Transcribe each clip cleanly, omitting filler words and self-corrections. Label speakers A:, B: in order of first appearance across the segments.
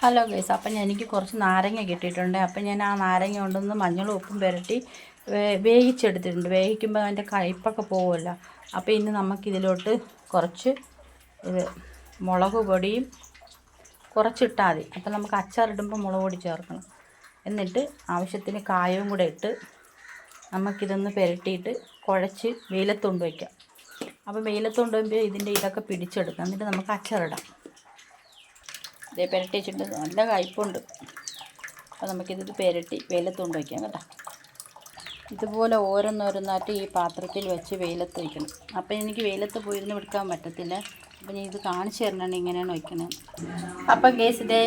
A: Hello guys, അപ്പം എനിക്ക് കുറച്ച് നാരങ്ങ കിട്ടിയിട്ടുണ്ട്. അപ്പം ഞാൻ ആ നാരങ്ങ കൊണ്ടൊന്ന് മഞ്ഞളും ഉപ്പും പുരട്ടി വേവിച്ചെടുത്തിട്ടുണ്ട്. വേവിക്കുമ്പോൾ അതിൻ്റെ കയ്പ്പൊക്കെ പോകുമല്ലോ. അപ്പോൾ ഇന്ന് നമുക്കിതിലോട്ട് കുറച്ച് മുളക് പൊടിയും കുറച്ചിട്ടാൽ മതി. അപ്പം നമുക്ക് അച്ചാറിടുമ്പോൾ മുളക് പൊടി ചേർക്കണം. എന്നിട്ട് ആവശ്യത്തിന് കായവും കൂടെ ഇട്ട് നമുക്കിതൊന്ന് പുരട്ടിയിട്ട് കുഴച്ച് വെയിലത്തുകൊണ്ട് വയ്ക്കാം. അപ്പോൾ വെയിലത്തുകൊണ്ട് വയ്ക്കുമ്പോൾ ഇതിൻ്റെ ഇതൊക്കെ പിടിച്ചെടുക്കാം. എന്നിട്ട് നമുക്ക് അച്ചാറിടാം. ഇതേ പുരട്ടി വെച്ചിട്ട് നല്ല കയ്പുണ്ട്. അപ്പോൾ നമുക്കിത് പുരട്ടി വെയിലത്തുകൊണ്ട് വയ്ക്കാം കേട്ടോ. ഇതുപോലെ ഓരോന്നോരോന്നായിട്ട് ഈ പാത്രത്തിൽ വെച്ച് വെയിലത്ത് വയ്ക്കണം. അപ്പോൾ എനിക്ക് വെയിലത്ത് പോയിരുന്ന് എടുക്കാൻ പറ്റത്തില്ല. അപ്പോൾ ഞാൻ ഇത് കാണിച്ചു തരണമാണ് ഇങ്ങനെയാണ് വയ്ക്കണത്. അപ്പം ഗേസ് ഇതേ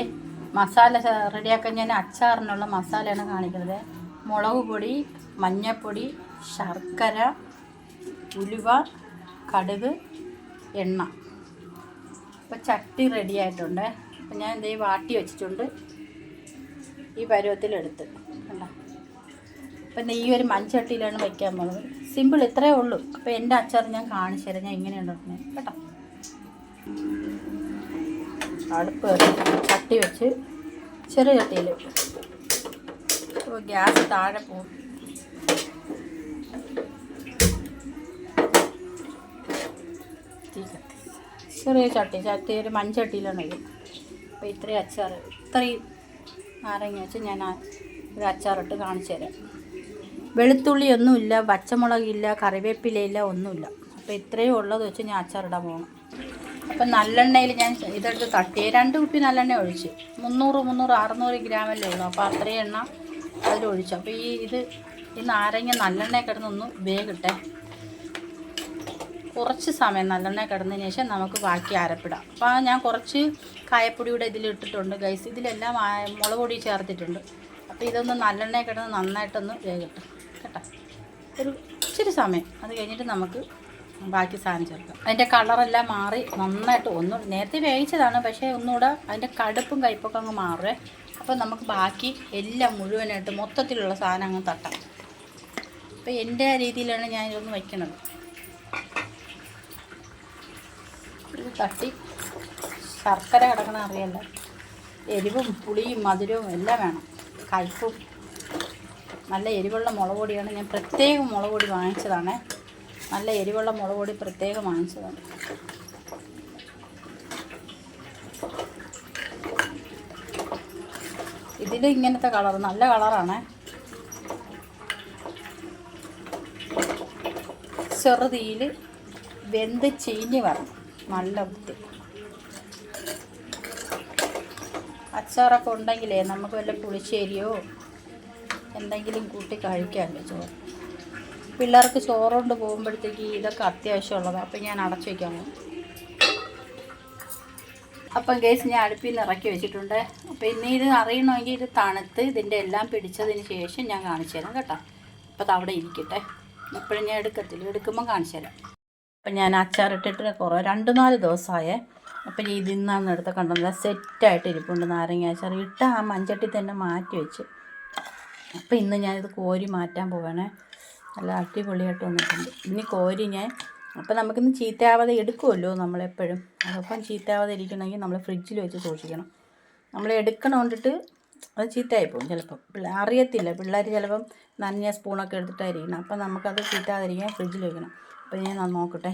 A: മസാല റെഡിയാക്കാൻ ഞാൻ അച്ചാറിനുള്ള മസാലയാണ് കാണിക്കുന്നത്. മുളക് പൊടി, മഞ്ഞൾപ്പൊടി, ശർക്കര, ഉലുവ, കടുക്, എണ്ണ. അപ്പോൾ ചട്ടി റെഡി ആയിട്ടുണ്ട്. അപ്പം ഞാൻ ഇതേ വാട്ടി വെച്ചിട്ടുണ്ട്. ഈ പരുവത്തിലെടുത്ത് കണ്ടോ. അപ്പം ഈ ഒരു മൺചട്ടിയിലാണ് വയ്ക്കാൻ പോകുന്നത്. സിമ്പിൾ ഇത്രയേ ഉള്ളൂ. അപ്പോൾ എൻ്റെ അച്ചാർ ഞാൻ കാണിച്ചു തരാം. ഞാൻ ഇങ്ങനെ ഉണ്ടാക്കുന്നത് കേട്ടോ. അടുപ്പ് ചട്ടി വെച്ച് ചെറിയ ചട്ടിയിൽ ഗ്യാസ് താഴെ പോകും. ചെറിയ ചട്ടി ഒരു മൺചട്ടിയിലാണ് ഇത്. അപ്പോൾ ഇത്രയും അച്ചാർ, ഇത്രയും നാരങ്ങ വെച്ച് ഞാൻ ഒരു അച്ചാറിട്ട് കാണിച്ചു തരാം. വെളുത്തുള്ളിയൊന്നുമില്ല, പച്ചമുളകില്ല, കറിവേപ്പിലയില്ല, ഒന്നുമില്ല. അപ്പോൾ ഇത്രയും ഉള്ളത് വെച്ച് ഞാൻ അച്ചാറിടാൻ പോകണം. അപ്പം നല്ലെണ്ണയിൽ ഞാൻ ഇതെടുത്ത് തട്ടി 2 കുപ്പി നല്ലെണ്ണ ഒഴിച്ച് 300-600 ഗ്രാമല്ലേ ഉള്ളൂ. അപ്പോൾ അത്രയും എണ്ണ അതിലൊഴിച്ചു. അപ്പോൾ ഈ നാരങ്ങ നല്ലെണ്ണ കിടന്നൊന്ന് വേഗട്ടെ. കുറച്ച് സമയം നല്ലെണ്ണ കിടന്നതിന് ശേഷം നമുക്ക് ബാക്കി അരപ്പിടാം. അപ്പോൾ ഞാൻ കുറച്ച് കായപ്പൊടിയുടെ ഇതിലിട്ടിട്ടുണ്ട് ഗൈസ്. ഇതിലെല്ലാം മുളക് പൊടി ചേർത്തിട്ടുണ്ട്. അപ്പോൾ ഇതൊന്ന് നല്ലെണ്ണ കിടന്ന് നന്നായിട്ടൊന്ന് വേഗട്ടെ കേട്ടോ. ഒരു ഇച്ചിരി സമയം, അത് കഴിഞ്ഞിട്ട് നമുക്ക് ബാക്കി സാധനം ചേർക്കാം. അതിൻ്റെ കളറെല്ലാം മാറി നന്നായിട്ട് നേരത്തെ വേവിച്ചതാണ്, പക്ഷേ ഒന്നുകൂടെ അതിൻ്റെ കടുപ്പും കയ്പ്പൊക്കെ അങ്ങ് മാറുമേ. അപ്പോൾ നമുക്ക് ബാക്കി എല്ലാം മുഴുവനായിട്ട് മൊത്തത്തിലുള്ള സാധനം അങ്ങ് തട്ടാം. അപ്പോൾ എൻ്റെ രീതിയിലാണ് ഞാൻ ഇതൊന്ന് വയ്ക്കണത്. ഇത് തട്ടി ശർക്കര കിടക്കണ അറിയല്ല. എരിവും പുളിയും മധുരവും എല്ലാം വേണം, കയ്പും. നല്ല എരിവുള്ള മുളക് പൊടിയാണ്. ഞാൻ പ്രത്യേകം മുളക് പൊടി വാങ്ങിച്ചതാണ്. നല്ല എരിവുള്ള മുളക് പൊടി പ്രത്യേകം വാങ്ങിച്ചതാണ്. ഇതിൽ ഇങ്ങനത്തെ കളർ നല്ല കളറാണ്. ചെറുതീയിൽ വെന്ത് ചീഞ്ഞ് വരണം നല്ല വൃത്തി. അച്ചാറൊക്കെ ഉണ്ടെങ്കിലേ നമുക്ക് വല്ല പുളിശ്ശേരിയോ എന്തെങ്കിലും കൂട്ടി കഴിക്കാമല്ലോ ചോറ്. പിള്ളേർക്ക് ചോറുകൊണ്ട് പോകുമ്പോഴത്തേക്ക് ഇതൊക്കെ അത്യാവശ്യമുള്ളതാണ്. അപ്പം ഞാൻ അടച്ചു വയ്ക്കാൻ പോകും. അപ്പം ഗൈസ് ഞാൻ അടുപ്പിൽ നിന്ന് ഇറക്കി വെച്ചിട്ടുണ്ട്. അപ്പോൾ ഇനി ഇത് അറിയണമെങ്കിൽ ഇത് തണുത്ത് ഇതിൻ്റെ എല്ലാം പിടിച്ചതിന് ശേഷം ഞാൻ കാണിച്ചു തരാം കേട്ടോ. അപ്പോൾ അത് അവിടെ ഇരിക്കട്ടെ. ഇപ്പോഴും ഞാൻ എടുക്കുമ്പം കാണിച്ചു തരാം. അപ്പം ഞാൻ അച്ചാറിട്ടിട്ട് 2-4 ദിവസമായേ. അപ്പം ഇതിൽ നിന്നാണ് എടുത്ത കണ്ടത് സെറ്റായിട്ട് ഇരിപ്പുണ്ട് നാരങ്ങ അച്ചാർ. ഇട്ട് ആ മൺചട്ടി തന്നെ മാറ്റി വെച്ച്. അപ്പം ഇന്ന് ഞാനിത് കോരി മാറ്റാൻ പോവുകയാണേ. നല്ല അടിപൊളിയായിട്ട് വന്നിട്ടുണ്ട്. ഇനി കോരി ഞാൻ അപ്പം നമുക്കിന്ന് ചീത്തയാവാതെ എടുക്കുമല്ലോ നമ്മളെപ്പോഴും. അതപ്പം ചീത്തയാവാതെ ഇരിക്കണമെങ്കിൽ നമ്മൾ ഫ്രിഡ്ജിൽ വെച്ച് സൂക്ഷിക്കണം. നമ്മൾ എടുക്കണോണ്ടിട്ട് അത് ചീത്തയായിപ്പോവും ചിലപ്പം. അറിയത്തില്ല, പിള്ളേർ ചിലപ്പം നനഞ്ഞ സ്പൂണൊക്കെ എടുത്തിട്ടായിരിക്കണം. അപ്പം നമുക്കത് ചീത്താതിരിക്കാൻ ഫ്രിഡ്ജിൽ വെക്കണം. അപ്പം ഞാൻ നോക്കട്ടെ.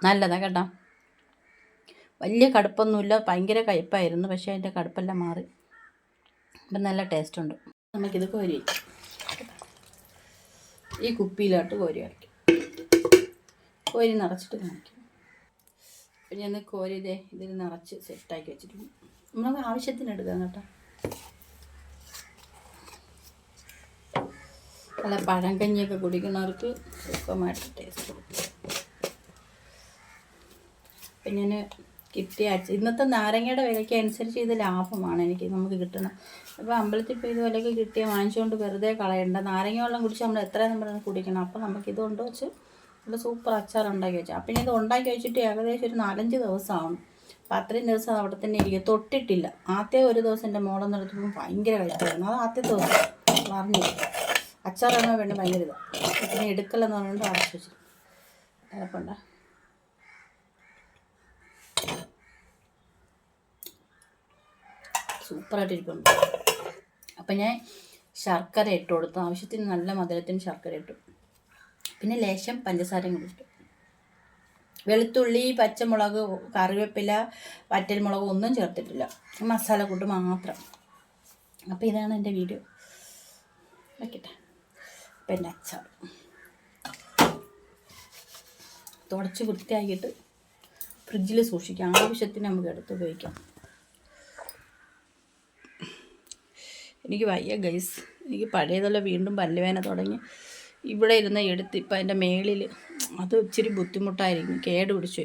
A: നല്ലതാണ് കേട്ടോ. വലിയ കടുപ്പൊന്നുമില്ല, ഭയങ്കര കയ്പ്പായിരുന്നു. പക്ഷേ അതിൻ്റെ കടുപ്പെല്ലാം മാറി. അപ്പം നല്ല ടേസ്റ്റുണ്ട്. നമുക്കിത് കോരി വയ്ക്കാം. ഈ കുപ്പിയിലോട്ട് കോരി വയ്ക്കാം. കോരി നിറച്ചിട്ട് കാണിക്കാം. അപ്പം ഞാൻ കോരി ഇതിൽ നിറച്ച് സെറ്റാക്കി വെച്ചിട്ടുണ്ട്. നമുക്ക് ആവശ്യത്തിന് എടുക്കാം കേട്ടോ. അല്ല പഴങ്കഞ്ഞിയൊക്കെ കുടിക്കുന്നവർക്ക് സുഖമായിട്ട് ടേസ്റ്റ് കൊടുക്കും. അപ്പം ഞാൻ കിട്ടിയ ഇന്നത്തെ നാരങ്ങയുടെ വിലയ്ക്ക് അനുസരിച്ച് ഇത് ലാഭമാണ് നമുക്ക് കിട്ടുന്നത്. അപ്പോൾ അമ്പലത്തിൽ പോയി ഇതുപോലെയൊക്കെ വാങ്ങിച്ചുകൊണ്ട് വെറുതെ കളയണ്ട. നാരങ്ങ വെള്ളം കുടിച്ച് നമ്മൾ എത്രയും നമ്മൾ കുടിക്കണം. അപ്പോൾ നമുക്കിത് കൊണ്ട് വെച്ച് നല്ല സൂപ്പർ അച്ചാർ ഉണ്ടാക്കി വെച്ചാൽ. അപ്പം ഇത് ഉണ്ടാക്കി വെച്ചിട്ട് ഏകദേശം ഒരു 4-5 ദിവസമാവും. അപ്പോൾ അത്രയും ദിവസം അത് അവിടെ തന്നെ ഇരിക്കുക, തൊട്ടിട്ടില്ല. ആദ്യത്തെ ഒരു ദിവസം എൻ്റെ മോളെന്നെടുത്തപ്പോൾ ഭയങ്കര കഴിച്ചായിരുന്നു. അത് ആദ്യത്തെ ദിവസം അറിഞ്ഞു അച്ചാറാകുമ്പോൾ വേണ്ട ഭയങ്കര ഇതാണ്. പിന്നെ എടുക്കലെന്ന് പറഞ്ഞുകൊണ്ട് അടച്ചു വെച്ചു അരപ്പുണ്ട. സൂപ്പറായിട്ടിരിക്കുന്നുണ്ട്. അപ്പം ഞാൻ ശർക്കര ഇട്ട് കൊടുത്തു. ആവശ്യത്തിന് നല്ല മധുരത്തിന് ശർക്കര ഇട്ടു. പിന്നെ ലേശം പഞ്ചസാരയും കൂടി ഇട്ടു. വെളുത്തുള്ളി, പച്ചമുളക്, കറിവേപ്പില, വറ്റൽമുളക് ഒന്നും ചേർത്തിട്ടില്ല. മസാലക്കൂട്ട് മാത്രം. അപ്പോൾ ഇതാണ് എൻ്റെ വീഡിയോ. വയ്ക്കട്ടെ. അപ്പം എൻ്റെ അച്ചാർ തുടച്ച് വൃത്തിയാക്കിയിട്ട് ഫ്രിഡ്ജിൽ സൂക്ഷിക്കാം. ആവശ്യത്തിന് നമുക്ക് എടുത്ത് ഉപയോഗിക്കാം. എനിക്ക് വയ്യ ഗൈസ്. എനിക്ക് പഴയതുപോലെ വീണ്ടും പല്ലുവേദന തുടങ്ങി. ഇവിടെ ഇരുന്ന് എടുത്ത് ഇപ്പം അതിൻ്റെ മേളിൽ അത് ഇച്ചിരി ബുദ്ധിമുട്ടായിരിക്കും. കേട് പിടിച്ചു.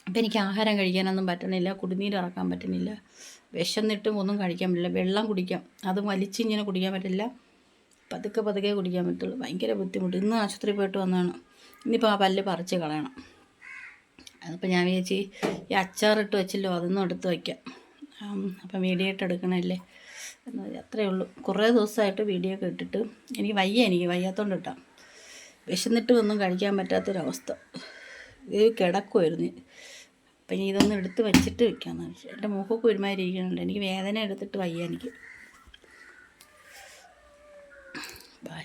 A: അപ്പം എനിക്ക് ആഹാരം കഴിക്കാനൊന്നും പറ്റണില്ല. കുടിനീര് ഇറക്കാൻ പറ്റുന്നില്ല. വിശന്നിട്ടും ഒന്നും കഴിക്കാൻ പറ്റില്ല. വെള്ളം കുടിക്കാം, അത് വലിച്ചിങ്ങനെ കുടിക്കാൻ പറ്റില്ല. പതുക്കെ പതുക്കെ കുടിക്കാൻ പറ്റുള്ളൂ. ഭയങ്കര ബുദ്ധിമുട്ട്. ഇന്ന് ആശുപത്രിയിൽ പോയിട്ട് വന്നതാണ്. ഇനിയിപ്പോൾ ആ പല്ല് പറിച്ച് കളയണം. അതിപ്പോൾ ഞാൻ വിചാരിച്ച് ഈ അച്ചാറിട്ട് വെച്ചല്ലോ, അതൊന്നും എടുത്ത് വയ്ക്കാം. അപ്പം വീഡിയോ ഇട്ട് എടുക്കണമല്ലേ എന്നാൽ അത്രയേ ഉള്ളൂ. കുറേ ദിവസമായിട്ട് വീഡിയോ ഒക്കെ ഇട്ടിട്ട് എനിക്ക് വയ്യാത്തതുകൊണ്ട് ഇട്ടാം. വിശന്നിട്ട് ഒന്നും കഴിക്കാൻ പറ്റാത്തൊരവസ്ഥ. ഇത് കിടക്കുമായിരുന്നു. അപ്പം ഇനി ഇതൊന്ന് എടുത്ത് വെച്ചിട്ട് വെക്കാമെന്ന് വെച്ചാൽ എൻ്റെ മുഖമൊക്കെ ഒരുമാതിരി ഇരിക്കുന്നുണ്ട്. എനിക്ക് വേദന എടുത്തിട്ട് വയ്യ എനിക്ക്. ബൈ.